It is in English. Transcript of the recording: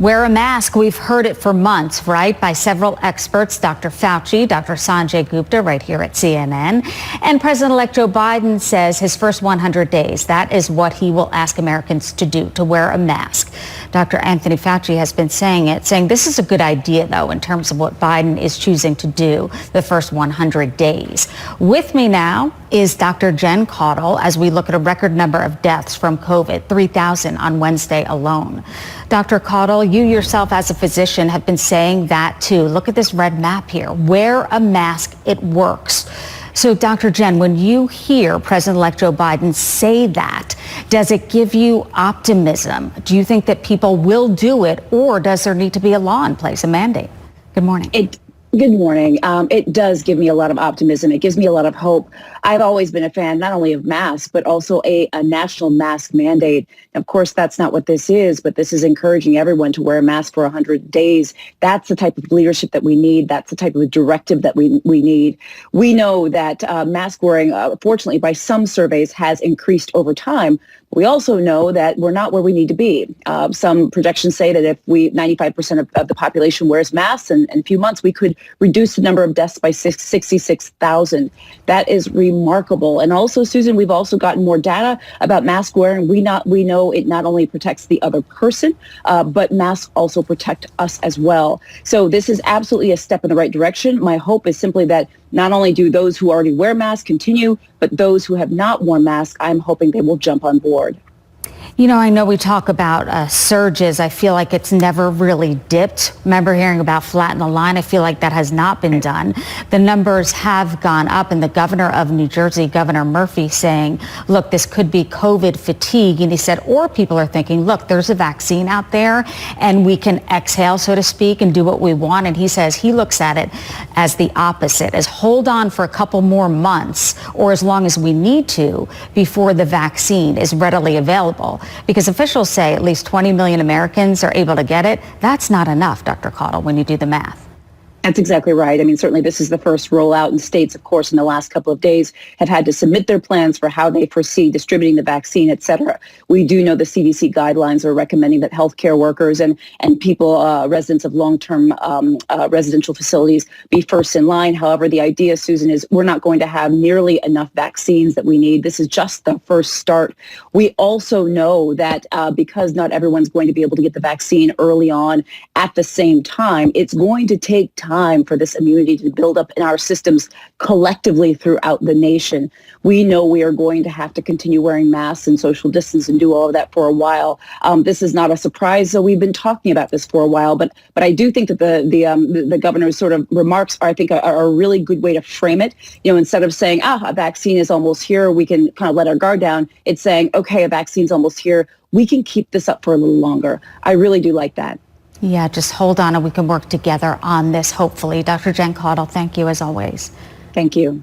Wear a mask. We've heard it for months, right, by several experts, Dr. Fauci, Dr. Sanjay Gupta, right here at CNN. And President-elect Joe Biden says his first 100 days, that is what he will ask Americans to do, to wear a mask. Dr. Anthony Fauci has been saying this is a good idea, though, in terms of what Biden is choosing to do the first 100 days. With me now is Dr. Jen Caudle as we look at a record number of deaths from COVID, 3,000 on Wednesday alone. Dr. Caudle, you yourself as a physician have been saying that too. Look at this red map here. Wear a mask, it works. So Dr. Jen, when you hear President-elect Joe Biden say that, does it give you optimism? Do you think that people will do it, or does there need to be a law in place, a mandate? Good morning. Good morning. It does give me a lot of optimism. It gives me a lot of hope. I've always been a fan not only of masks, but also a national mask mandate. Of course, that's not what this is, but this is encouraging everyone to wear a mask for 100 days. That's the type of leadership that we need. That's the type of directive that we need. We know that mask wearing, fortunately, by some surveys has increased over time. We also know that we're not where we need to be. Some projections say that if 95% of the population wears masks in a few months, we could reduce the number of deaths by 66,000. That is remarkable. And also, Susan, we've also gotten more data about mask wearing. We know it not only protects the other person, but masks also protect us as well. So this is absolutely a step in the right direction. My hope is simply that not only do those who already wear masks continue, but those who have not worn masks, I'm hoping they will jump on board. You know, I know we talk about surges. I feel like it's never really dipped. Remember hearing about flatten the line? I feel like that has not been done. The numbers have gone up, and the governor of New Jersey, Governor Murphy, saying, look, this could be COVID fatigue. And he said, or people are thinking, look, there's a vaccine out there and we can exhale, so to speak, and do what we want. And he says he looks at it as the opposite, as hold on for a couple more months or as long as we need to before the vaccine is readily available. Because officials say at least 20 million Americans are able to get it. That's not enough, Dr. Caudle, when you do the math. That's exactly right. I mean, certainly this is the first rollout, and states, of course, in the last couple of days have had to submit their plans for how they foresee distributing the vaccine, et cetera. We do know the CDC guidelines are recommending that healthcare workers and people, residents of long-term residential facilities be first in line. However, the idea, Susan, is we're not going to have nearly enough vaccines that we need. This is just the first start. We also know that because not everyone's going to be able to get the vaccine early on at the same time, it's going to take time for this immunity to build up in our systems collectively throughout the nation. We know we are going to have to continue wearing masks and social distance and do all of that for a while. This is not a surprise, so we've been talking about this for a while. But I do think that the governor's sort of remarks are a really good way to frame it. You know, instead of saying, a vaccine is almost here, we can kind of let our guard down. It's saying, okay, a vaccine's almost here. We can keep this up for a little longer. I really do like that. Yeah, just hold on and we can work together on this, hopefully. Dr. Jen Caudle, thank you as always. Thank you.